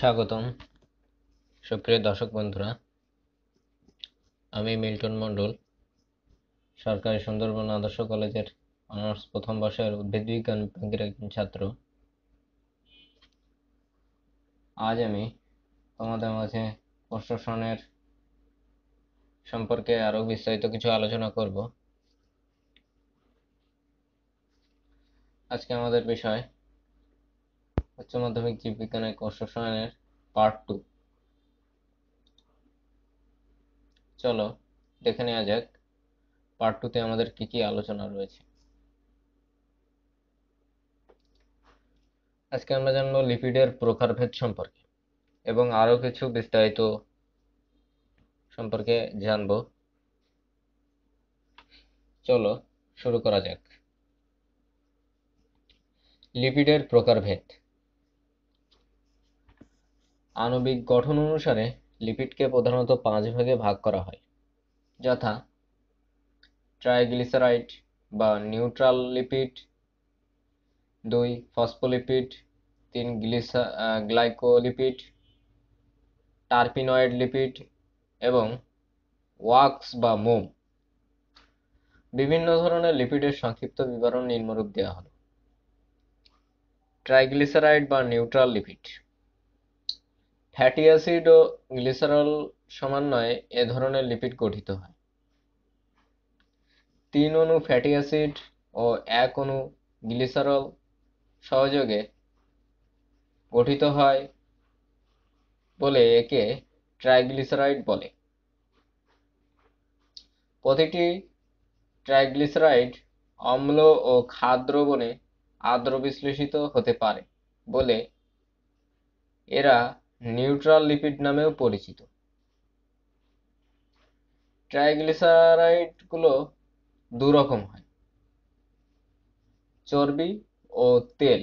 স্বাগতম সুপ্রিয় দর্শক বন্ধুরা, আমি মিল্টন মণ্ডল, সরকারি সুন্দরবন আদর্শ কলেজের অনার্স প্রথম বর্ষের উদ্ভিদ বিজ্ঞান বিভাগের একজন ছাত্র। আজ আমি তোমাদের মাঝে কোষ শ্বসনের সম্পর্কে আরো বিস্তারিত কিছু আলোচনা করব। আজকে আমাদের বিষয় উচ্চ মাধ্যমিক জীববিজ্ঞানের কোষ শ্বসনের পার্ট 2। চলো দেখে নেওয়া যাক পার্ট 2 তে আমাদের কি কি আলোচনা রয়েছে। আজকে আমরা জানবো লিপিডের প্রকারভেদ সম্পর্কে এবং আরো কিছু বিস্তারিত সম্পর্কে জানবো। চলো শুরু করা যাক। লিপিডের প্রকারভেদ। আণবিক গঠন অনুসারে লিপিডকে প্রধানত 5 ভাগে ভাগ করা হয়, যথা ট্রাইগ্লিসারাইড বা neutral lipid, 2 phospholipid, 3 glycolipid, terpenoid lipid এবং ওয়াক্স বা মোম। বিভিন্ন ধরনের লিপিডের সংক্ষিপ্ত বিবরণ নিম্নরূপ দেওয়া হলো। ট্রাইগ্লিসারাইড বা নিউট্রাল লিপিড। ফ্যাটি অ্যাসিড ও গ্লিসারল সমন্বয়ে এ ধরনের লিপিড গঠিত হয়। 3 অণু ফ্যাটি অ্যাসিড ও 1 অণু গ্লিসারল সহযোগে গঠিত হয় বলে একে ট্রাইগ্লিসারাইড বলে। প্রতিটি ট্রাইগ্লিসারাইড অম্ল ও ক্ষার দ্রবণে আর্দ্র বিশ্লেষিত হতে পারে বলে এরা নিউট্রাল লিপিড নামেও পরিচিত। ট্রাইগ্লিসারাইডগুলো 2 রকম হয়, চর্বি ও তেল।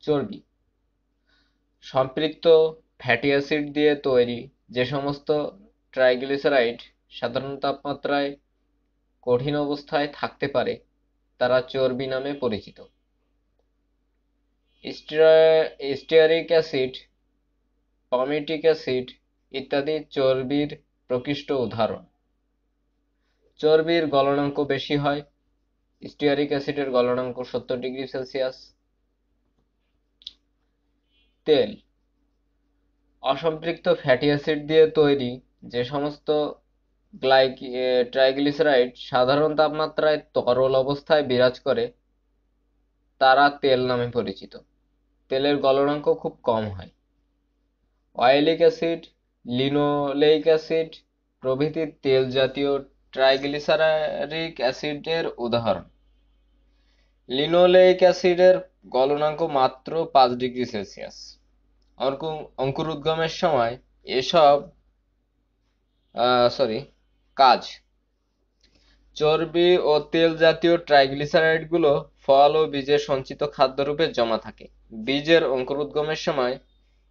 চর্বি সম্পৃক্ত ফ্যাটি অ্যাসিড দিয়ে তৈরি যে সমস্ত ট্রাইগ্লিসারাইড সাধারণ তাপমাত্রায় কঠিন অবস্থায় থাকতে পারে তারা চর্বি নামে পরিচিত। স্টিয়ারিক অ্যাসিড, পামিটিক অ্যাসিড ইত্যাদি চর্বির প্রকৃষ্ট উদাহরণ। চর্বির গলনাঙ্ক বেশি হয়। স্টিয়ারিক অ্যাসিডের গলনাঙ্ক 70°C। তেল অসম্পৃক্ত ফ্যাটি অ্যাসিড দিয়ে তৈরি যে সমস্ত ট্রাইগ্লিসারাইড সাধারণ তাপমাত্রায় তরল অবস্থায় বিরাজ করে তারা তেল নামে পরিচিত। তেলের গলনাঙ্ক খুব কম হয়। অয়েলিক অ্যাসিড, লিনোলেইক অ্যাসিড প্রভৃতি তেল জাতীয় ট্রাইগ্লিসারিক অ্যাসিডের উদাহরণ। লিনোলেইক অ্যাসিডের গলনাঙ্ক মাত্র 5°C। অঙ্কুরোদ্গমের সময় এসব কাজ। চর্বি ও তেল জাতীয় ট্রাইগ্লিসারাইডগুলো ফল ও বীজে সঞ্চিত খাদ্যরূপে জমা থাকে। বীজের অঙ্কুরোদ্গমের সময়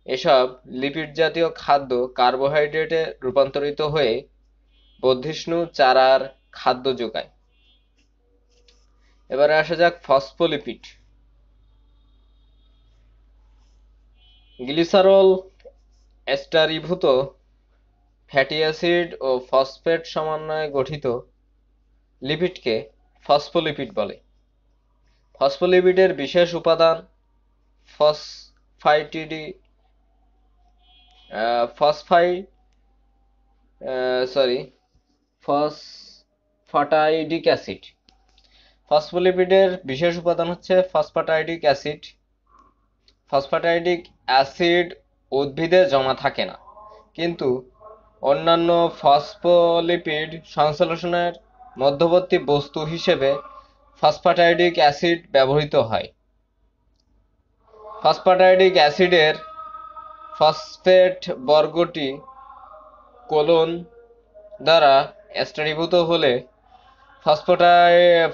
এসব লিপিড জাতীয় খাদ্য কার্বোহাইড্রেটে রূপান্তরিত হয়ে বর্ধিষ্ণু চারার খাদ্য যোগায়। এবারে আসা যাক ফসফোলিপিড। গ্লিসারল এস্টারীভূত ফ্যাটি অ্যাসিড ও ফসফেট সমন্বয়ে গঠিত লিপিডকে ফসফোলিপিড বলে। ফসফোলিপিডের বিশেষ উপাদান ফসফাটাইডিক অ্যাসিড। ফসফোলিপিডের বিশেষ উপাদান হচ্ছে ফসফাটাইডিক অ্যাসিড। ফসফাটাইডিক অ্যাসিড উদ্ভিদে জমা থাকে না, কিন্তু অন্যান্য ফসফোলিপিড সংশ্লেষণের মধ্যবর্তী বস্তু হিসেবে ফসফাটাইডিক অ্যাসিড ব্যবহৃত হয়। ফসফাটাইডিক অ্যাসিডের ফসফেট বর্গটি কোলন দ্বারা এস্টারীভূত হলে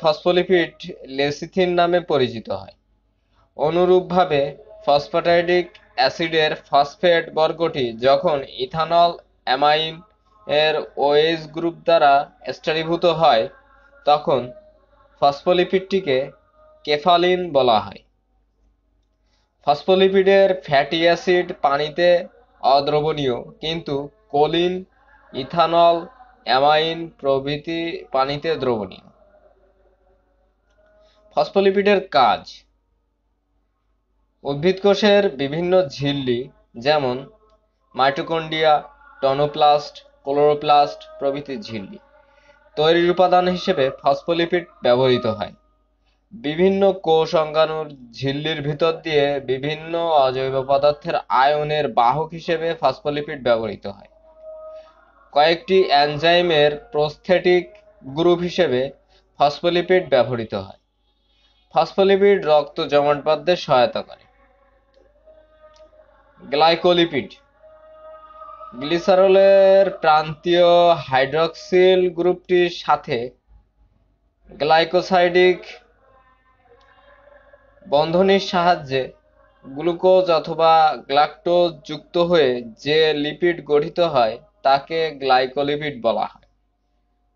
ফসফোলিপিড লেসিথিন নামে পরিচিত হয়। অনুরূপভাবে ফসফাটাইডিক অ্যাসিডের ফসফেট বর্গটি যখন ইথানল অ্যামাইন এর ওএইচ গ্রুপ দ্বারা এস্টারীভূত হয় তখন ফসফোলিপিডটিকে কেফালিন বলা হয়। ফসফোলিপিডের ফ্যাটি অ্যাসিড পানিতে অদ্রবণীয়, কিন্তু কোলিন, ইথানল, অ্যামাইন প্রভৃতি পানিতে দ্রবণীয়। ফসফোলিপিডের কাজ: উদ্ভিদ কোষের বিভিন্ন ঝিল্লি যেমন মাইটোকন্ড্রিয়া, টনোপ্লাস্ট, ক্লোরোপ্লাস্ট প্রভৃতি ঝিল্লি তৈরির উপাদান হিসেবে ফসফোলিপিড ব্যবহৃত হয়। বিভিন্ন কোষ অঙ্গাণুর ঝিল্লির ভিতর দিয়ে বিভিন্ন অজৈব পদার্থের আয়নের বাহক হিসেবে ফসফোলিপিড ব্যবহৃত হয়। কয়েকটি এনজাইমের প্রস্থেটিক গ্রুপ হিসেবে ফসফোলিপিড ব্যবহৃত হয়। ফসফোলিপিড রক্ত জমাট বাঁধতে সহায়তা করে। গ্লাইকোলিপিড: গ্লিসারলের প্রান্তীয় হাইড্রক্সিল গ্রুপটির সাথে গ্লাইকোসাইডিক বন্ধনীর সাহায্যে গ্লুকোজ অথবা গ্লাকটোজ যুক্ত হয়ে যে লিপিড গঠিত হয় তাকে গ্লাইকোলিপিড বলা হয়।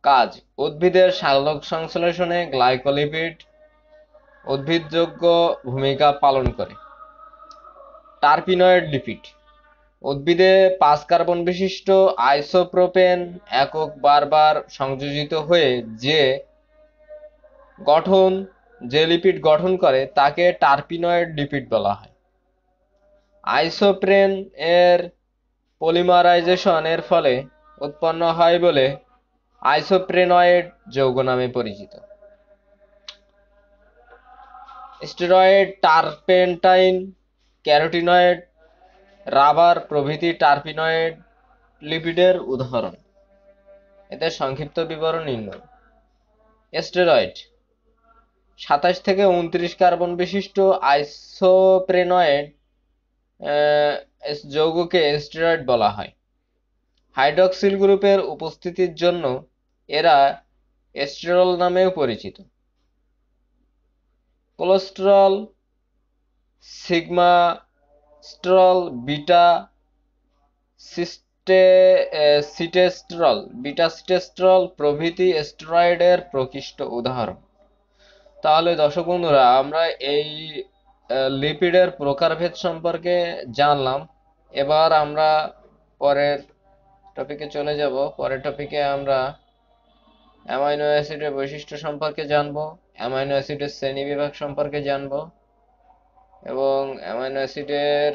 কাজ: উদ্ভিদের সালোক সংশ্লেষণে গ্লাইকোলিপিড উদ্ভিদযোগ্য ভূমিকা পালন করে। টার্পিনয়েড লিপিড: উদ্ভিদে 5 কার্বন বিশিষ্ট আইসোপ্রোপেন একক বারবার সংযোজিত হয়ে যে লিপিড গঠন করে তাকে টার্পিনয়েড লিপিড বলা হয়। আইসোপ্রেন এর পলিমারাইজেশন এর ফলে উৎপন্ন হয় বলে আইসোপ্রেনয়েড যৌগ নামে পরিচিত। স্টেরয়েড, টারপেন্টাইন, ক্যারোটিনয়েড, রাবার প্রভৃতি টার্পিনয়েড লিপিডের উদাহরণ। এদের সংক্ষিপ্ত বিবরণ নিম্ন। স্টেরয়েড: 27 থেকে 29 কার্বন বিশিষ্ট আইসোপ্রেনয়েড যৌগকে স্টেরয়েড বলা হয়। হাইড্রক্সিল গ্রুপের উপস্থিতির জন্য এরা এস্টেরল নামেও পরিচিত। কোলেস্টেরল, সিগমাস্টেরল, বিটা সিটেস্টেরল প্রভৃতি স্টেরয়েডের প্রকৃষ্ট উদাহরণ। তাহলে দর্শক বন্ধুরা, আমরা এই লিপিডের প্রকারভেদ সম্পর্কে জানলাম। এবার আমরা পরের টপিকে চলে যাব। পরের টপিকে আমরা অ্যামাইনো অ্যাসিডের বৈশিষ্ট্য সম্পর্কে জানব, অ্যামাইনো অ্যাসিডের শ্রেণীবিভাগ সম্পর্কে জানব এবং অ্যামাইনো অ্যাসিডের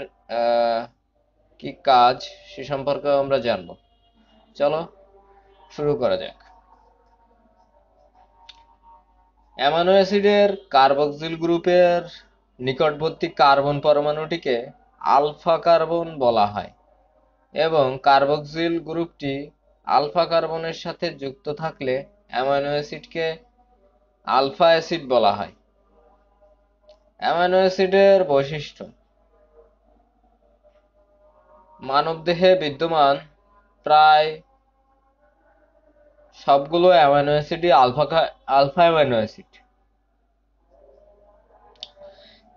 কি কাজ সে সম্পর্কেও আমরা জানব। চলো শুরু করা যাক। অ্যামাইনো অ্যাসিডের কার্বক্সিল গ্রুপের নিকটবর্তী কার্বন পরমাণুটিকে আলফা কার্বন বলা হয় এবং কার্বক্সিল গ্রুপটি আলফা কার্বনের সাথে যুক্ত থাকলে অ্যামাইনো অ্যাসিডকে আলফা অ্যাসিড বলা হয়। অ্যামাইনো অ্যাসিডের বৈশিষ্ট্য: মানবদেহে বিদ্যমান প্রায় সবগুলো অ্যামাইনো অ্যাসিডই আলফা অ্যামাইনো অ্যাসিড।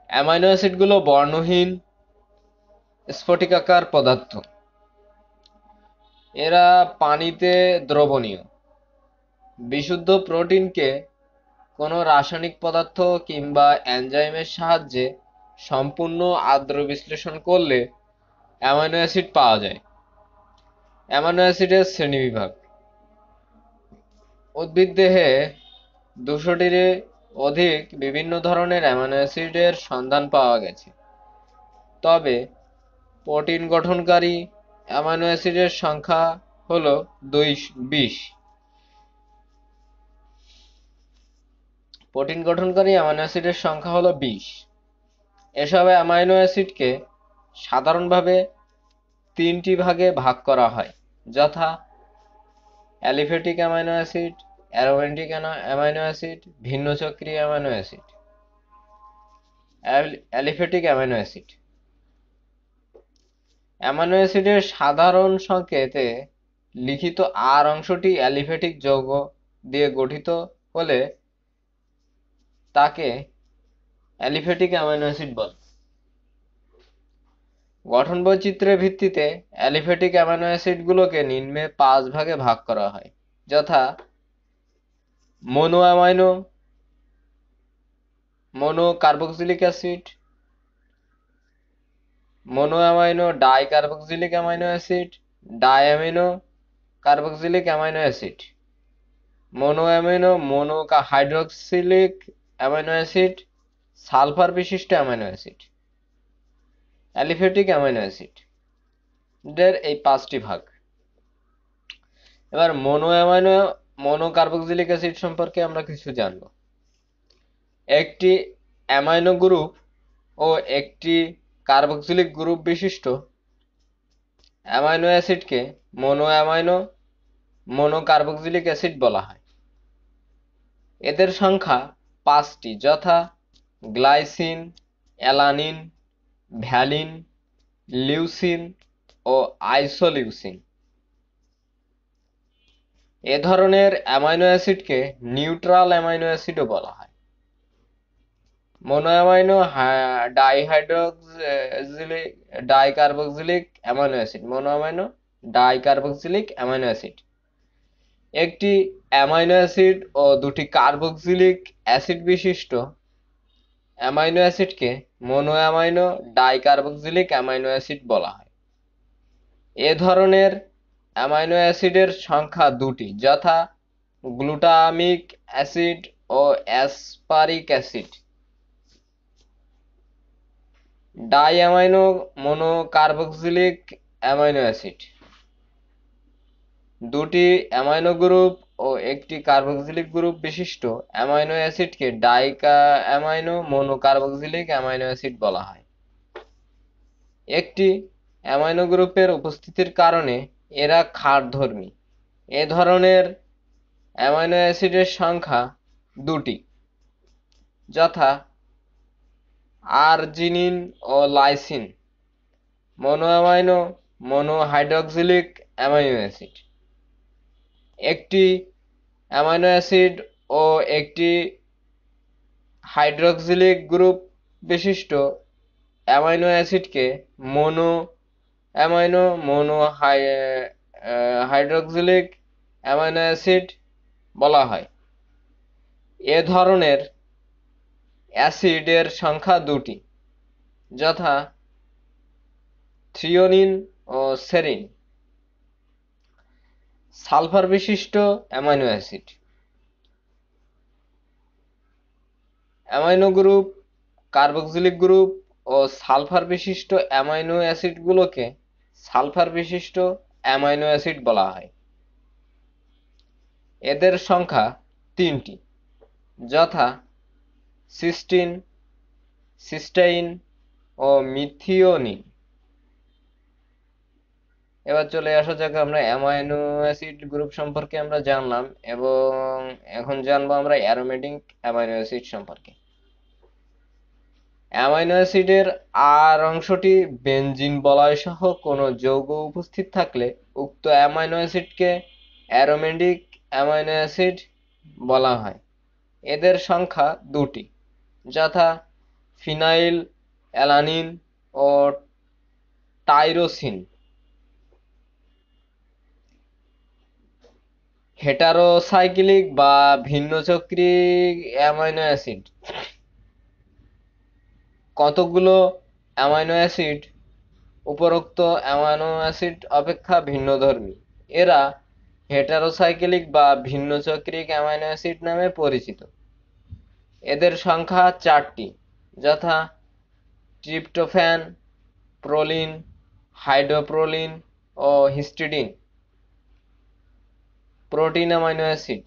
অ্যামাইনো অ্যাসিডগুলো বর্ণহীন স্ফটিকাকার পদার্থ। এরা পানিতে দ্রবণীয়। বিশুদ্ধ প্রোটিনকে কোনো রাসায়নিক পদার্থ কিংবা এনজাইমের সাহায্যে সম্পূর্ণ আর্দ্র বিশ্লেষণ করলে অ্যামাইনো অ্যাসিড পাওয়া যায়। অ্যামাইনো অ্যাসিডের শ্রেণীবিভাগ: উদ্ভিদ দেহে 200টির অধিক বিভিন্ন ধরনের অ্যামাইনো অ্যাসিডের সন্ধান পাওয়া গেছে। তবে প্রোটিন গঠনকারী অ্যামাইনো অ্যাসিডের সংখ্যা হলো 20। প্রোটিন গঠনকারী অ্যামাইনো অ্যাসিডের সংখ্যা হলো 20। এসব অ্যামাইনো অ্যাসিডকে সাধারণভাবে 3টি ভাগে ভাগ করা হয়, যথা aliphatic amino acid, aromatic amino acid, ভিন্নচক্রী amino acid. Aliphatic amino acid: amino অ্যাসিডের সাধারণ সংকেতে লিখিত আর অংশটি অ্যালিফ্যাটিক যৌগ দিয়ে গঠিত হলে তাকে অ্যালিফ্যাটিক অ্যামাইনো অ্যাসিড বলে। গঠন বৈচিত্র্যের ভিত্তিতে অ্যালিফ্যাটিক অ্যামাইনো অ্যাসিডগুলোকে নিম্নে 5 ভাগে ভাগ করা হয়, যথা mono carboxylic acid, mono amino dicarboxylic amino acid, diamino carboxylic amino acid, mono amino mono hydroxylic amino acid, sulphur বিশিষ্ট amino acid, aliphatic amino acid দের এই 5টি ভাগ। এবার mono amino mono carboxylic acid সম্পর্কে আমরা কিছু জানব। একটি অ্যামাইনো গ্রুপ ও একটি কার্বক্সিলিক গ্রুপ বিশিষ্ট অ্যামাইনো অ্যাসিডকে mono amino mono carboxylic acid বলা হয়। এদের সংখ্যা 5টি, যথা গ্লাইসিন, অ্যালানিন, ভ্যালিন, লিউসিন ও আইসোলিউসিন। এ ধরনের অ্যামাইনো অ্যাসিডকে নিউট্রাল অ্যামাইনো অ্যাসিডও বলা হয়। Monoamino dicarboxylic amino acid, monoamino dicarboxylic amino acid একটি অ্যামাইনো অ্যাসিড ও দুটি কার্বক্সিলিক অ্যাসিড বিশিষ্ট অ্যামাইনো অ্যাসিডকে মোনোঅ্যামাইনো ডাইকার্বক্সিলিক অ্যামাইনো অ্যাসিড বলা হয়। এ ধরনের অ্যামাইনো অ্যাসিডের সংখ্যা 2টি, যথা গ্লুটামিক অ্যাসিড ও aspartic acid. Diamino mono carboxylic amino acid, দুটি অ্যামাইনো গ্রুপ ও একটি কার্বক্সিলিক গ্রুপ বিশিষ্ট অ্যামাইনো অ্যাসিডকে diamino mono carboxylic amino acid বলা হয়। একটি অ্যামাইনো গ্রুপের উপস্থিতির কারণে এরা ক্ষারধর্মী। এ ধরনের অ্যামাইনো অ্যাসিডের সংখ্যা 2টি, যথা আরজিনিন ও lysine. Monoamino monohydroxylic amino acid, একটি অ্যামাইনো অ্যাসিড ও একটি হাইড্রক্সিলিক গ্রুপ বিশিষ্ট অ্যামাইনো অ্যাসিডকে মোনোঅ্যামাইনো হাইড্রক্সিলিক অ্যামাইনো অ্যাসিড বলা হয়। এ ধরনের অ্যাসিডের সংখ্যা 2টি, যথা থ্রিওনিন ও সেরিন। সালফার বিশিষ্ট amino acid, amino group, carboxylic group ও সালফার বিশিষ্ট অ্যামাইনো অ্যাসিডগুলোকে সালফার বিশিষ্ট অ্যামাইনো অ্যাসিড বলা হয়। এদের সংখ্যা 3টি, যথা সিস্টিন, সিস্টাইন ও মিথিওনিন। এবার চলে আসা যাক আমরা অ্যামাইনো অ্যাসিড গ্রুপ সম্পর্কে আমরা জানলাম, এবং এখন জানবো আমরা অ্যারোমেটিক অ্যামাইনো অ্যাসিড সম্পর্কে। অ্যামাইনো অ্যাসিডের আর অংশটি বেনজিন বলয় সহ কোনো যৌগ উপস্থিত থাকলে উক্ত অ্যামাইনো অ্যাসিডকে অ্যারোমেটিক অ্যামাইনো অ্যাসিড বলা হয়। এদের সংখ্যা 2টি, যথা ফিনাইল অ্যালানিন ও টাইরোসিন। হেটারোসাইক্লিক বা ভিন্নচক্রিক অ্যামাইনো অ্যাসিড। কতগুলো অ্যামাইনো অ্যাসিড উপরোক্ত অ্যামাইনো অ্যাসিড অপেক্ষা ভিন্নধর্মী। এরা হেটারোসাইক্লিক বা ভিন্নচক্রিক অ্যামাইনো অ্যাসিড নামে পরিচিত। এদের সংখ্যা 4টি, যথা ট্রিপ্টোফ্যান, প্রোলিন, হাইড্রোপ্রোলিন ও হিস্টিডিন। প্রোটিন অ্যামাইনো অ্যাসিড,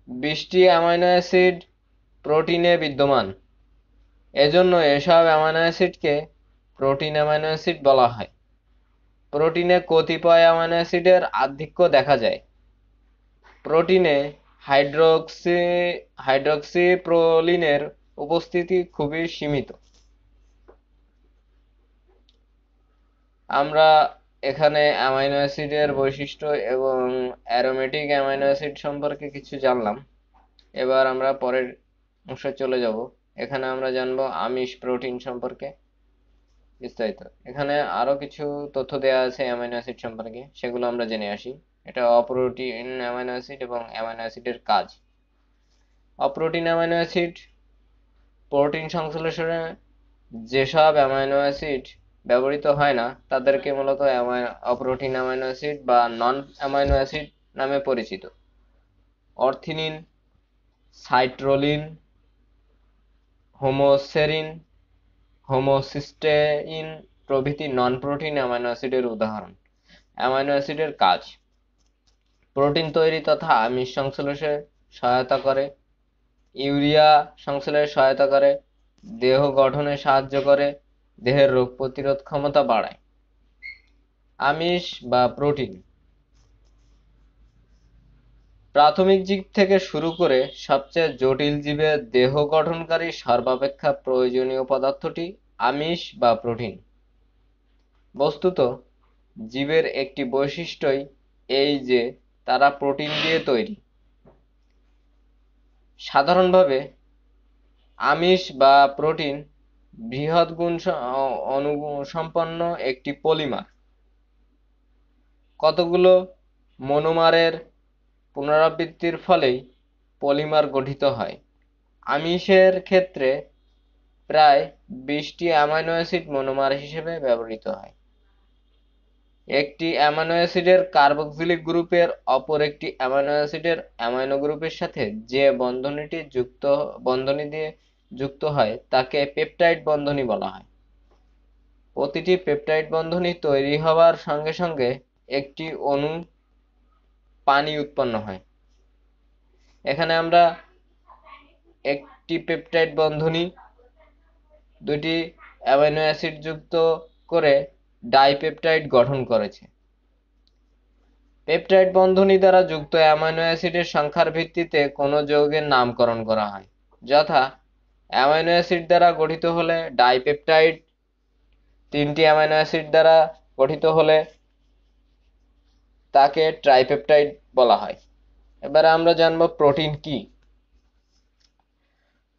20টি অ্যামাইনো অ্যাসিড প্রোটিনে বিদ্যমান। এজন্য এসব অ্যামাইনো অ্যাসিডকে প্রোটিন অ্যামাইনো অ্যাসিড বলা হয়। প্রোটিনে কতিপয় অ্যামাইনো অ্যাসিডের আধিক্য দেখা যায়। প্রোটিনে হাইড্রক্সিপ্রোলিনের উপস্থিতি খুবই সীমিত। আমরা এখানে অ্যামাইনো অ্যাসিডের বৈশিষ্ট্য এবং অ্যারোমেটিক অ্যামাইনো অ্যাসিড সম্পর্কে কিছু জানলাম। এবার আমরা পরের অংশে চলে যাব। এখানে আমরা জানবো আমিষ প্রোটিন সম্পর্কে বিস্তারিত। এখানে আরো কিছু তথ্য দেওয়া আছে অ্যামাইনো অ্যাসিড সম্পর্কে, সেগুলো আমরা জেনে আসি। এটা অপ্রোটিন অ্যামাইনো অ্যাসিড এবং অ্যামাইনো অ্যাসিডের কাজ। অপ্রোটিন অ্যামাইনো অ্যাসিড প্রোটিন সংশ্লেষণে যেসব অ্যামাইনো অ্যাসিড ব্যবহৃত হয় না তাদেরকে মূলত অপ্রোটিন অ্যামাইনো অ্যাসিড বা নন অ্যামাইনো অ্যাসিড নামে পরিচিত। অর্থিনিন, সাইট্রোলিন, হোমোসেরিন, হোমোসিস্টেইন প্রভৃতি নন প্রোটিন অ্যামাইনো অ্যাসিডের উদাহরণ। অ্যামাইনো অ্যাসিডের কাজ: প্রোটিন তৈরি তথা আমিষ সংশ্লেষে সহায়তা করে, ইউরিয়া সংশ্লেষে সহায়তা করে, দেহ গঠনে সাহায্য করে, দেহের রোগ প্রতিরোধ ক্ষমতা বাড়ায়। আমিষ বা প্রোটিন প্রাথমিক জীব থেকে শুরু করে সবচেয়ে জটিল জীবের দেহ গঠনকারী সর্বাপেক্ষা প্রয়োজনীয় পদার্থটি আমিষ বা প্রোটিন। বস্তুত জীবের একটি বৈশিষ্ট্যই এই যে তারা প্রোটিন দিয়ে তৈরি। সাধারণভাবে আমিষ বা প্রোটিন বৃহৎ গুণ অনুসম্পন্ন একটি পলিমার। কতগুলো মনোমারের পুনরাবৃত্তির ফলেই পলিমার গঠিত হয়। আমিষের ক্ষেত্রে প্রায় 20টি অ্যামাইনো অ্যাসিড মনোমার হিসেবে ব্যবহৃত হয়। একটি অ্যামাইনো অ্যাসিডের কার্বক্সিলিক গ্রুপের অপর একটি অ্যামাইনো অ্যাসিডের অ্যামাইনো গ্রুপের সাথে যে বন্ধনী দিয়ে যুক্ত হয় তাকে পেপটাইড বন্ধনী বলা হয়। প্রতিটি পেপটাইড বন্ধনী তৈরি হওয়ার সঙ্গে সঙ্গে একটি অণু পানি উৎপন্ন হয়। এখানে আমরা একটি পেপটাইড বন্ধনী দুটি অ্যামাইনো অ্যাসিড যুক্ত করে ডাইপেপটাইড গঠন করেছে। পেপটাইড বন্ধনী দ্বারা যুক্ত অ্যামাইনো অ্যাসিডের সংখ্যার ভিত্তিতে কোনো যৌগের নামকরণ করা হয়, যথা অ্যামাইনো অ্যাসিড দ্বারা গঠিত হলে ডাইপেপটাইড, 3টি অ্যামাইনো অ্যাসিড দ্বারা গঠিত হলে তাকে ট্রাইপেপটাইড বলা হয়। এবারে আমরা জানব প্রোটিন কি।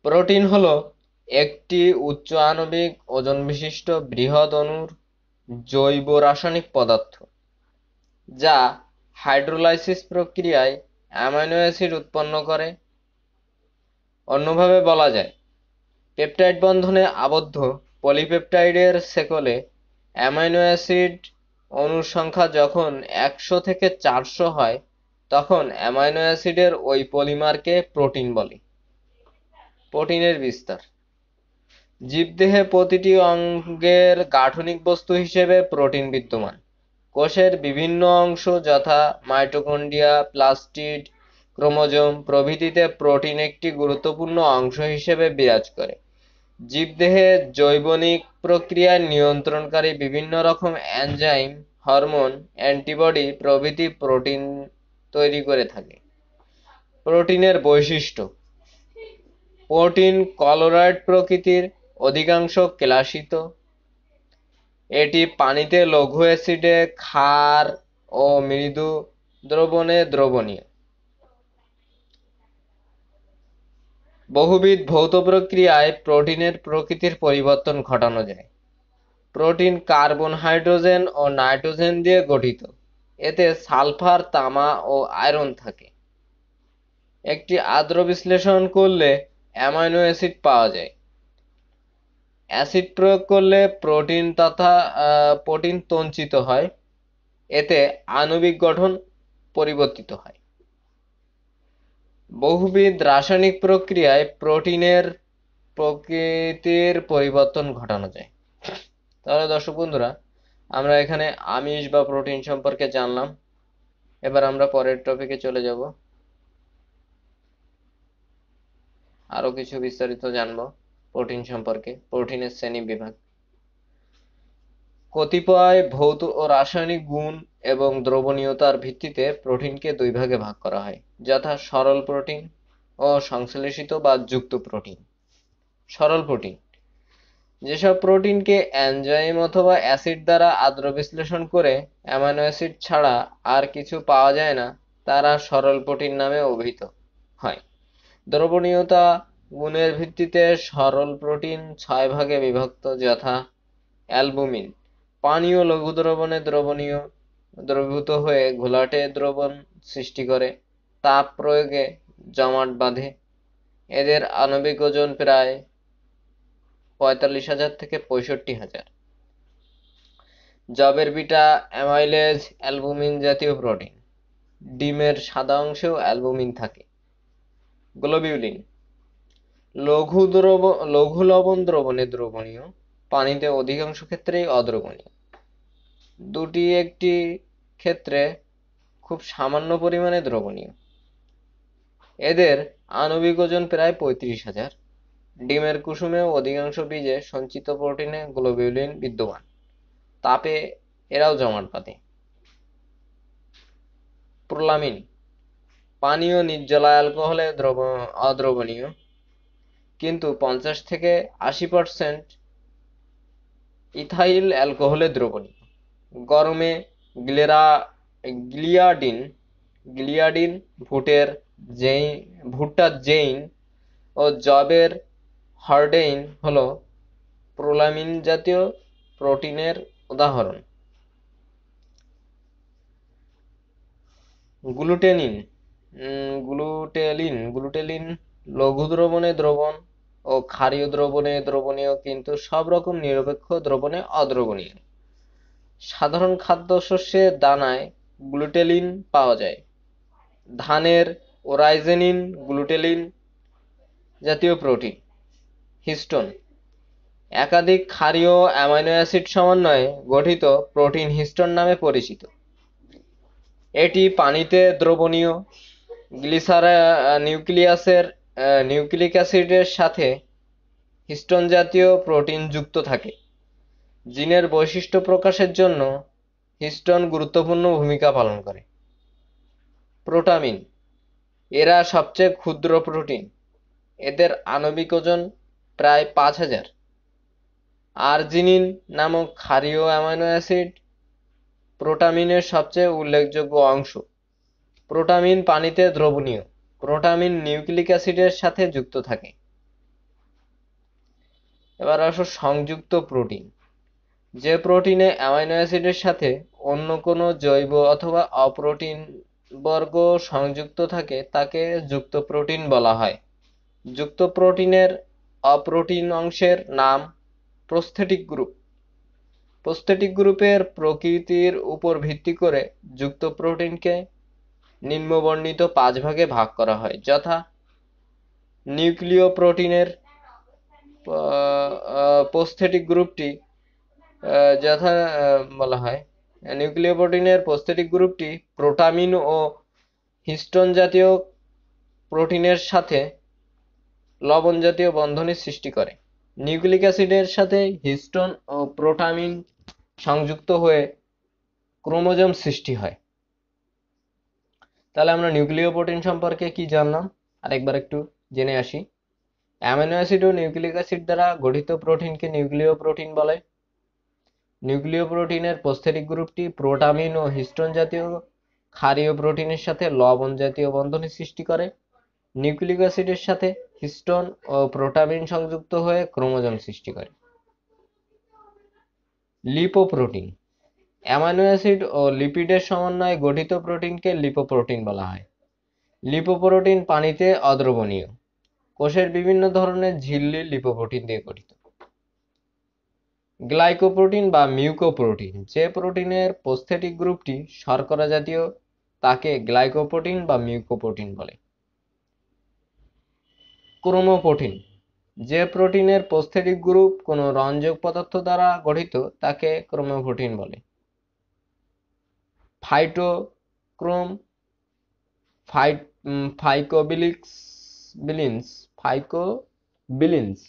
প্রোটিন হলো একটি উচ্চ আণবিক ওজন বিশিষ্ট বৃহৎ অণুর জৈব রাসায়নিক পদার্থ যা হাইড্রোলাইসিস প্রক্রিয়ায় অ্যামাইনো অ্যাসিড উৎপন্ন করে। অন্যভাবে বলা যায়, পেপটাইড বন্ধনে আবদ্ধ পলিপেপটাইডের শেকলে অ্যামাইনো অ্যাসিড অণুর সংখ্যা যখন 100 থেকে 400 হয় তখন অ্যামাইনো অ্যাসিডের ওই পলিমারকে প্রোটিন বলে। প্রোটিনের বিস্তার: জীবদেহে প্রতিটি অঙ্গের গাঠনিক বস্তু হিসেবে প্রোটিন বিদ্যমান। কোষের বিভিন্ন অংশ যথা মাইটোকন্ড্রিয়া, প্লাস্টিড, ক্রোমোজোম প্রভৃতিতে প্রোটিন একটি গুরুত্বপূর্ণ অংশ হিসেবে বিরাজ করে। জীবদেহে জৈবনিক প্রক্রিয়া নিয়ন্ত্রণকারী বিভিন্ন রকম এনজাইম, হরমোন, অ্যান্টিবডি প্রভৃতি প্রোটিন তৈরি করে থাকে। প্রোটিনের বৈশিষ্ট্য: প্রোটিন কলোরয়েড প্রকৃতির, অধিকাংশ কেলাসিত। এটি পানিতে লঘু অ্যাসিডে, ক্ষার ও মৃদু দ্রবণে দ্রবণীয়। বহুবিধ ভৌত প্রক্রিয়ায় প্রোটিনের প্রকৃতির পরিবর্তন ঘটানো যায়। প্রোটিন কার্বন, হাইড্রোজেন ও নাইট্রোজেন দিয়ে গঠিত। এতে সালফার, তামা ও আয়রন থাকে। একটি আদ্র বিশ্লেষণ করলে অ্যামাইনো অ্যাসিড পাওয়া যায়। অ্যাসিড প্রয়োগ করলে প্রোটিন তঞ্চিত হয়। এতে আণবিক গঠন পরিবর্তিত হয়। বহুবিধ রাসায়নিক প্রক্রিয়ায় প্রোটিনের প্রকৃতির পরিবর্তন ঘটানো যায়। তাহলে দর্শক বন্ধুরা, আমরা এখানে আমিষ বা প্রোটিন সম্পর্কে জানলাম। এবার আমরা পরের টপিকে চলে যাব, আরো কিছু বিস্তারিত জানবো প্রোটিন সম্পর্কে। প্রোটিনের শ্রেণী বিভাগ: কতিপয় ভৌত ও রাসায়নিক গুণ এবং দ্রবণীয়তার ভিত্তিতে প্রোটিনকে দুই ভাগে ভাগ করা হয়, যথা সরল প্রোটিন ও সংশ্লেষিত বা যুক্ত প্রোটিন। সরল প্রোটিন: যেসব প্রোটিনকে এনজাইম অথবা অ্যাসিড দ্বারা আদ্র বিশ্লেষণ করে অ্যামাইনো অ্যাসিড ছাড়া আর কিছু পাওয়া যায় না তারা সরল প্রোটিন নামে অভিহিত হয়। দ্রবণীয়তা গুণের ভিত্তিতে সরল প্রোটিন 6 ভাগে বিভক্ত, যথা অ্যালবুমিন: পানীয় লঘু দ্রবণে দ্রবীভূত হয়ে ঘোলাটে দ্রবণ সৃষ্টি করে, তাপ প্রয়োগে জমাট বাঁধে। এদের আণবিক ওজন প্রায় 45,000 থেকে 65,000। যবের বিটা অ্যামাইলেজ অ্যালবুমিন জাতীয় প্রোটিন। ডিমের সাদা অংশেও অ্যালবুমিন থাকে। গ্লোবিউলিন লঘু লবণ দ্রবণে দ্রবণীয়, পানিতে অধিকাংশ ক্ষেত্রেই অদ্রবণীয়। দুটি একটি ক্ষেত্রে খুব সামান্য পরিমাণে দ্রবণীয়। এদের আণবিক ওজন প্রায় 35,000। ডিমের কুসুমেও অধিকাংশ বীজে সঞ্চিত প্রোটিনে গ্লোবিউলিন বিদ্যমান, তাপে এরাও জমাট বাঁধে। প্রোলামিন পানীয় নির্জলা অ্যালকোহলে অদ্রবণীয়, কিন্তু 50 থেকে 80% ইথাইল অ্যালকোহলে দ্রবণীয়। গরমে গ্লিয়াডিন, ভুট্টার জেইন ও যবের হর্ডেইন হল প্রোলামিন জাতীয় প্রোটিনের উদাহরণ। গ্লুটেলিন লঘু দ্রবণে দ্রবণ ও ক্ষারীয় দ্রবণে দ্রবণীয়, কিন্তু সব রকম নিরপেক্ষ দ্রবণে অদ্রবণীয়। সাধারণ খাদ্যশস্যের দানায় গ্লুটেলিন পাওয়া যায়। ধানের ওরাইজেনিন গ্লুটেলিন জাতীয় প্রোটিন। হিস্টোন একাধিক ক্ষারীয় অ্যামাইনো অ্যাসিড সমন্বয়ে গঠিত প্রোটিন হিস্টোন নামে পরিচিত। এটি পানিতে দ্রবণীয়। নিউক্লিক অ্যাসিডের সাথে হিস্টোন জাতীয় প্রোটিন যুক্ত থাকে। জিনের বৈশিষ্ট্য প্রকাশের জন্য হিস্টোন গুরুত্বপূর্ণ ভূমিকা পালন করে। প্রোটামিন এরা সবচেয়ে ক্ষুদ্র প্রোটিন। এদের আণবিক ওজন প্রায় 5,000। আর্জিনিন নামক ক্ষারীয় অ্যামাইনো অ্যাসিড প্রোটামিনের সবচেয়ে উল্লেখযোগ্য অংশ। প্রোটামিন পানিতে দ্রবণীয়। প্রোটামিন নিউক্লিক অ্যাসিডের সাথে যুক্ত থাকে। এবার আসো সংযুক্ত প্রোটিন। যে প্রোটিনে অ্যামাইনো অ্যাসিডের সাথে অন্য কোনো জৈব অথবা অপ্রোটিন বর্গ সংযুক্ত থাকে তাকে যুক্ত প্রোটিন বলা হয়। যুক্ত প্রোটিনের অপ্রোটিন অংশের নাম প্রস্থেটিক গ্রুপ। প্রস্থেটিক গ্রুপের প্রকৃতির উপর ভিত্তি করে যুক্ত প্রোটিনকে নিম্নবর্ণিত 5 ভাগে ভাগ করা হয়, যথা নিউক্লিয় প্রোটিনের প্রস্থেটিক গ্রুপটি বলা হয়। নিউক্লিয় প্রোটিনের প্রস্থেটিক গ্রুপটি প্রোটামিন ও হিস্টোন জাতীয় প্রোটিনের সাথে লবণ জাতীয় বন্ধনের সৃষ্টি করে। নিউক্লিক অ্যাসিডের সাথে হিস্টোন ও প্রোটামিন সংযুক্ত হয়ে ক্রোমোজোম সৃষ্টি হয়। তাহলে আমরা নিউক্লিয় প্রোটিন সম্পর্কে কি জানলাম আরেকবার একটু জেনে আসি। অ্যামিনো অ্যাসিড ও নিউক্লিক অ্যাসিড দ্বারা গঠিত প্রোটিনকে নিউক্লিয় প্রোটিন বলে। নিউক্লিয় প্রোটিনের প্রস্থেটিক গ্রুপটি প্রোটামিন ও হিস্টোন জাতীয় ক্ষারীয় প্রোটিনের সাথে লবণ জাতীয় বন্ধনের সৃষ্টি করে। নিউক্লিক অ্যাসিডের সাথে হিস্টোন ও প্রোটামিন সংযুক্ত হয়ে ক্রোমোজোম সৃষ্টি করে। লিপোপ্রোটিন অ্যামাইনো অ্যাসিড ও লিপিডের সমন্বয়ে গঠিত প্রোটিনকে লিপোপ্রোটিন বলা হয়। লিপোপ্রোটিন পানিতে অদ্রবণীয়। কোষের বিভিন্ন ধরনের ঝিল্লি লিপোপ্রোটিন দিয়ে গঠিত। গ্লাইকোপ্রোটিন বা মিউকোপ্রোটিন যে প্রোটিনের প্রস্থেটিক গ্রুপটি শর্করা জাতীয় তাকে গ্লাইকোপ্রোটিন বা মিউকোপ্রোটিন বলে। ক্রোমোপ্রোটিন যে প্রোটিনের প্রস্থেটিক গ্রুপ কোনো রঞ্জক পদার্থ দ্বারা গঠিত তাকে ক্রোমোপ্রোটিন বলে। ফাইটোক্রোম, ফাইকোবিলিন্স,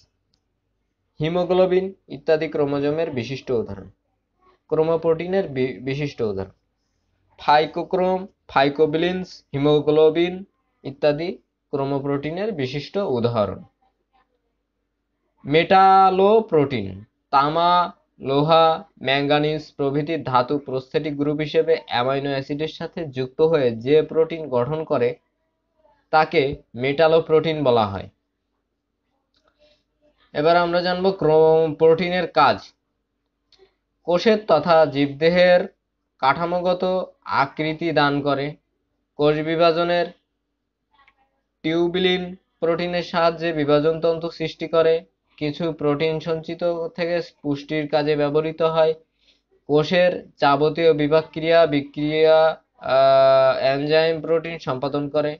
হিমোগ্লোবিন ইত্যাদি ক্রোমোজোমের বিশিষ্ট উদাহরণ। ক্রোমোপ্রোটিনের বিশিষ্ট উদাহরণ ফাইকোক্রোম, ফাইকোবিলিন্স, হিমোগ্লোবিন ইত্যাদি ক্রোমোপ্রোটিনের বিশিষ্ট উদাহরণ। মেটালোপ্রোটিন তামা, লোহা, ম্যাঙ্গানিজ প্রভৃতি ধাতু প্রস্থেটিক গ্রুপ হিসেবে অ্যামাইনো অ্যাসিডের সাথে যুক্ত হয়ে যে প্রোটিন গঠন করে তাকে মেটালোপ্রোটিন বলা হয়। এবার আমরা জানবো প্রোটিনের কাজ। কোষের তথা জীবদেহের কাঠামোগত আকৃতি দান করে। কোষ বিভাজনের টিউবিলিন প্রোটিনের সাহায্যে বিভাজন তন্তু সৃষ্টি করে। কিছু প্রোটিন সঞ্চিত থেকে পুষ্টির কাজে ব্যবহৃত হয়। কোষের যাবতীয় বিক্রিয়া এনজাইম প্রোটিন সম্পাদন করে।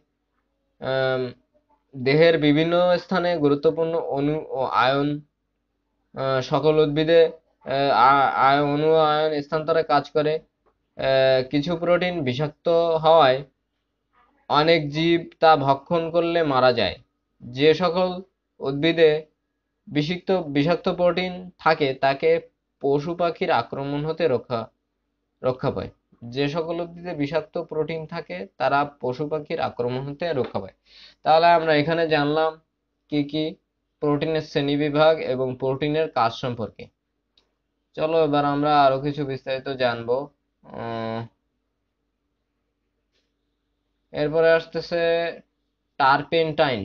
দেহের বিভিন্ন স্থানে গুরুত্বপূর্ণ অণু ও আয়ন সকল উদ্ভিদে অণু ও আয়ন স্থানান্তরে কাজ করে। কিছু প্রোটিন বিষাক্ত হওয়ায় অনেক জীব তা ভক্ষণ করলে মারা যায়। যে সকল উদ্ভিদে বিষাক্ত প্রোটিন থাকে তাকে পশু পাখির আক্রমণ হতে রক্ষা পায়। যে সকল উদ্ভিদে বিষাক্ত প্রোটিন থাকে তারা পশু পাখির আক্রমণ হতে রক্ষা পায়। তাহলে আমরা এখানে জানলাম কি কি প্রোটিনের শ্রেণীবিভাগ এবং প্রোটিনের কাজ সম্পর্কে। চলো এবার আমরা আরো কিছু বিস্তারিত জানবো। এরপরে আসতেছে টারপেন্টাইন।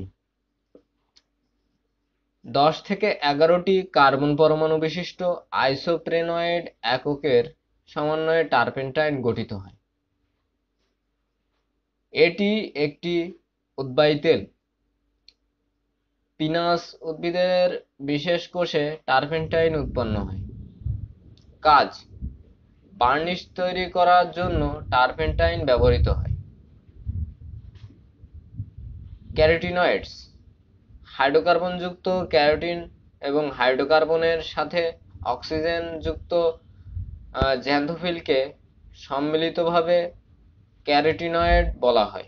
10 থেকে 11টি কার্বন পরমাণু বিশিষ্ট আইসোপ্রেনয়েড এককের সমন্বয়ে টারপেন্টাইন গঠিত হয়। এটি একটি উদ্বায়ী তেল। পিনাস উদ্ভিদের বিশেষ কোষে টারপেন্টাইন উৎপন্ন হয়। কাজ: বার্নিশ তৈরি করার জন্য টারপেন্টাইন ব্যবহৃত হয়। ক্যারোটিনয়েডস: হাইড্রোকার্বনযুক্ত ক্যারোটিন এবং হাইড্রোকার্বনের সাথে অক্সিজেনযুক্ত জ্যান্থোফিলকে সম্মিলিতভাবে ক্যারোটিনয়েড বলা হয়।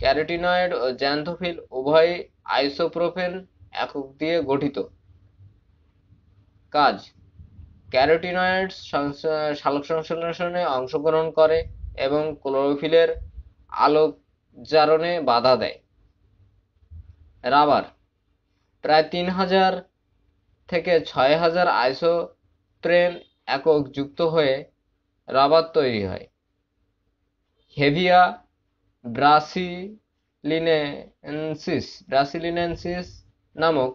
ক্যারোটিনয়েড ও জ্যান্থোফিল উভয়ই আইসোপ্রোপেন একক দিয়ে গঠিত। কাজ: ক্যারোটিনয়েডস সালোকসংশ্লেষণে অংশগ্রহণ করে এবং ক্লোরোফিলের আলোকজারণে বাধা দেয়। রাবার: প্রায় 3000 থেকে 6000 আইসোপ্রেন একক যুক্ত হয়ে রাবার তৈরি হয়। হেভিয়া ব্রাসিলিনেনসিস নামক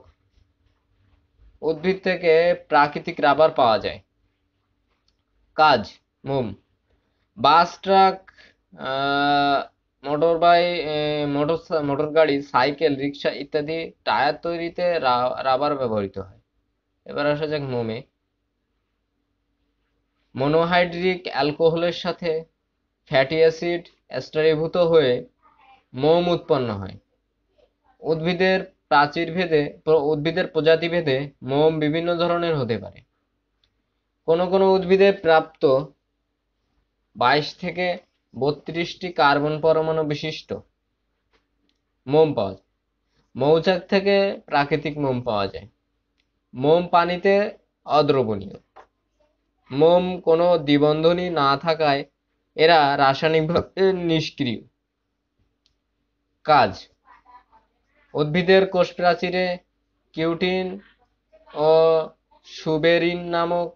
উদ্ভিদ থেকে প্রাকৃতিক রাবার পাওয়া যায়। কাজ: মোম, বাস, ট্রাক, মোটরগাড়ি, সাইকেল, রিক্সা ইত্যাদি টায়ার তৈরিতে রাবার ব্যবহৃত হয়। এবার আসা যাক মোমে। মনোহাইড্রিক অ্যালকোহলের সাথে ফ্যাটি অ্যাসিড এস্টারীভূত হয়ে মোম উৎপন্ন হয়। উদ্ভিদের প্রজাতিভেদে মোম বিভিন্ন ধরনের হতে পারে। কোনো কোনো উদ্ভিদে প্রাপ্ত 22 থেকে 32টি কার্বন পরমাণু বিশিষ্ট মোম পাওয়া যায়। মৌচাক থেকে প্রাকৃতিক মোম পাওয়া যায়। মোম পানিতে অদ্রবণীয়। মোম কোনো দ্বিবন্ধনী না থাকায় এরা রাসায়নিকভাবে নিষ্ক্রিয়। কাজ: উদ্ভিদের কোষপ্রাচীরে কিউটিন ও সুবেরিন নামক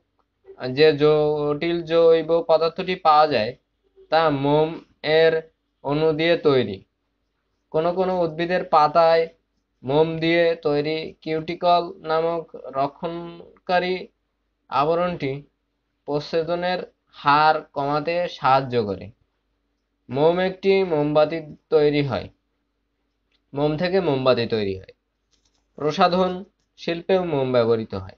যে জটিল জৈব পদার্থটি পাওয়া যায় তা মোম এর অণু দিয়ে তৈরি। কোনো কোনো উদ্ভিদের পাতায় মোম দিয়ে তৈরি কিউটিকল নামক রক্ষণকারী আবরণটি প্রচ্ছেদনের হার কমাতে সাহায্য করে। মোম থেকে মোমবাতি তৈরি হয়। প্রসাধন শিল্পেও মোম ব্যবহৃত হয়।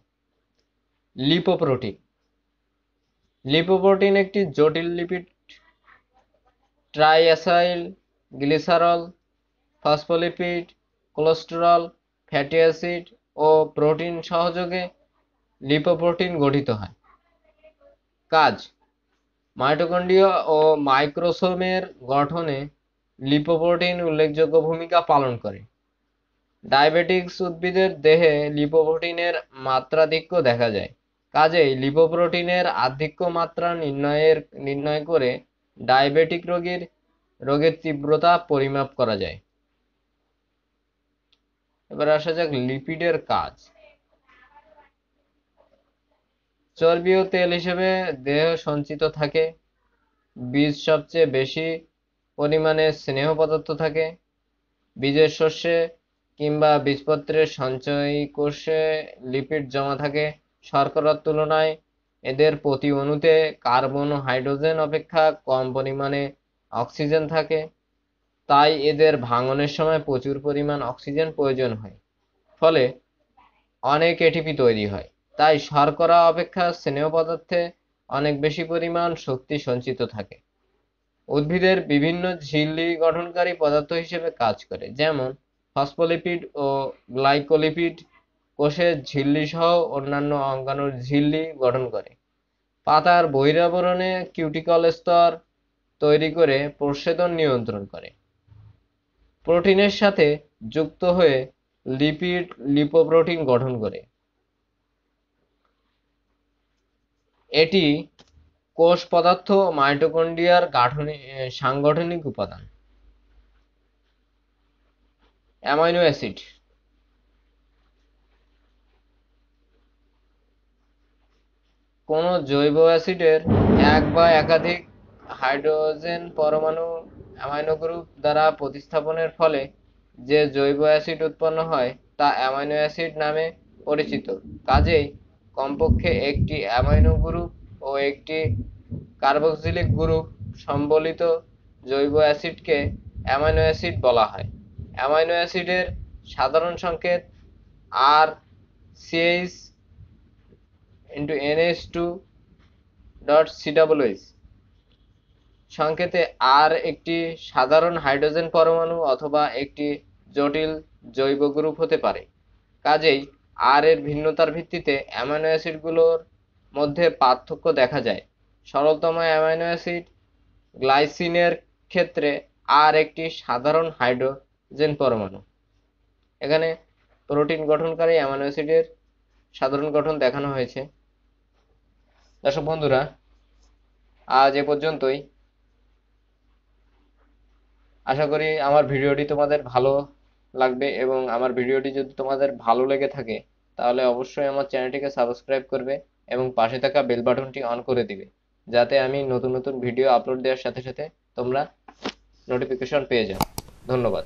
লিপোপ্রোটিন একটি জটিল lipid triacyl glycerol, phospholipid, cholesterol, fatty acid ও প্রোটিন সহযোগে লিপোপ্রোটিন গঠিত হয়। কাজ: মাইটোকন্ড্রিয়া ও মাইক্রোসোমের গঠনে লিপোপ্রোটিন উল্লেখযোগ্য ভূমিকা পালন করে। ডায়াবেটিকস উদ্ভিদের দেহে লিপোপ্রোটিনের মাত্রাধিক্য দেখা যায়। কাজেই লিপোপ্রোটিনের আধিক্য মাত্রা নির্ণয় করে ডায়াবেটিক রোগের তীব্রতা পরিমাপ করা যায়। এবার আসা যাক লিপিডের কাজ। চর্বি ও তেল হিসেবে দেহ সঞ্চিত থাকে। বীজ সবচেয়ে বেশি পরিমাণে স্নেহ পদার্থ থাকে। বীজের শস্যে কিংবা বীজপত্রের সঞ্চয়ী কোষে লিপিড জমা থাকে। শর্করার তুলনায় এদের প্রতি অণুতে কার্বন ও হাইড্রোজেন অপেক্ষা কম পরিমাণে অক্সিজেন থাকে। তাই এদের ভাঙনের সময় প্রচুর পরিমাণ অক্সিজেন প্রয়োজন হয়। ফলে অনেক এটিপি তৈরি হয়। তাই শর্করা অপেক্ষা স্নেহ পদার্থে অনেক বেশি পরিমাণ শক্তি সঞ্চিত থাকে। উদ্ভিদের বিভিন্ন ঝিল্লি গঠনকারী পদার্থ হিসেবে কাজ করে, যেমন ফসফোলিপিড ও গ্লাইকোলিপিড কোষের ঝিল্লি সহ অন্যান্য অঙ্গাণুর ঝিল্লি গঠন করে। পাতার বহিরাবরণে কিউটিকল স্তর তৈরি করে প্রস্বেদন নিয়ন্ত্রণ করে। প্রোটিনের সাথে যুক্ত হয়ে লিপিড লিপোপ্রোটিন গঠন করে। এটি কোষ পদার্থ মাইটোকন্ড্রিয়ার সাংগঠনিক উপাদান। Amino acid. কোন জৈব অ্যাসিডের এক বা একাধিক হাইড্রোজেন পরমাণু অ্যামাইনো গ্রুপ দ্বারা প্রতিস্থাপনের ফলে যে জৈব অ্যাসিড উৎপন্ন হয় তা অ্যামাইনো অ্যাসিড নামে পরিচিত। কাজেই কমপক্ষে একটি অ্যামাইনো গ্রুপ ও একটি কার্বক্সিলিক গ্রুপ সম্বলিত জৈব অ্যাসিডকে অ্যামাইনো অ্যাসিড বলা হয়। অ্যামাইনো অ্যাসিডের সাধারণ সংকেত RCH*NH2.COOH। সংকেতে আর একটি সাধারণ হাইড্রোজেন পরমাণু অথবা একটি জটিল জৈব গ্রুপ হতে পারে। কাজেই আর এর ভিন্নতার ভিত্তিতে অ্যামাইনো অ্যাসিডগুলোর মধ্যে পার্থক্য দেখা যায়। সরলতম অ্যামাইনো অ্যাসিড গ্লাইসিনের ক্ষেত্রে আর একটি সাধারণ হাইড্রোজেন পরমাণু। এখানে প্রোটিন গঠনকারী অ্যামাইনো অ্যাসিডের সাধারণ গঠন দেখানো হয়েছে। দর্শক বন্ধুরা, আজ এ পর্যন্তই। আশা করি আমার ভিডিওটি তোমাদের ভালো লাগবে, এবং আমার ভিডিওটি যদি তোমাদের ভালো লেগে থাকে তাহলে অবশ্যই আমার চ্যানেলটিকে সাবস্ক্রাইব করবে এবং পাশে থাকা বেল বাটনটি অন করে দিবে, যাতে আমি নতুন নতুন ভিডিও আপলোড দেওয়ার সাথে সাথে তোমরা নোটিফিকেশন পেয়ে যাও। ধন্যবাদ।